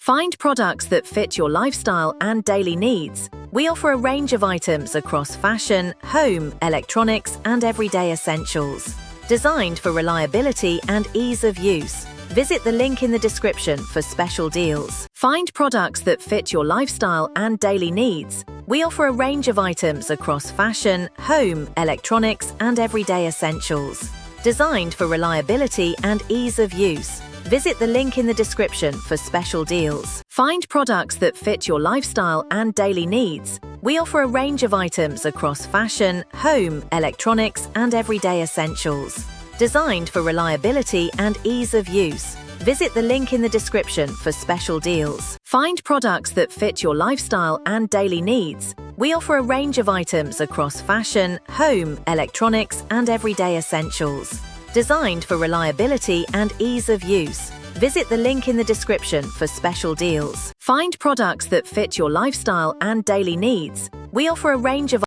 Find products that fit your lifestyle and daily needs. We offer a range of items across fashion, home, electronics, and everyday essentials. Designed for reliability and ease of use. Visit the link in the description for special deals. Find products that fit your lifestyle and daily needs. We offer a range of items across fashion, home, electronics, and everyday essentials. Designed for reliability and ease of use. Visit the link in the description for special deals. Find products that fit your lifestyle and daily needs. We offer a range of items across fashion, home, electronics, and everyday essentials. Designed for reliability and ease of use. Visit the link in the description for special deals. Find products that fit your lifestyle and daily needs. We offer a range of items across fashion, home, electronics, and everyday essentials. Designed for reliability and ease of use. Visit the link in the description for special deals. Find products that fit your lifestyle and daily needs. We offer a range of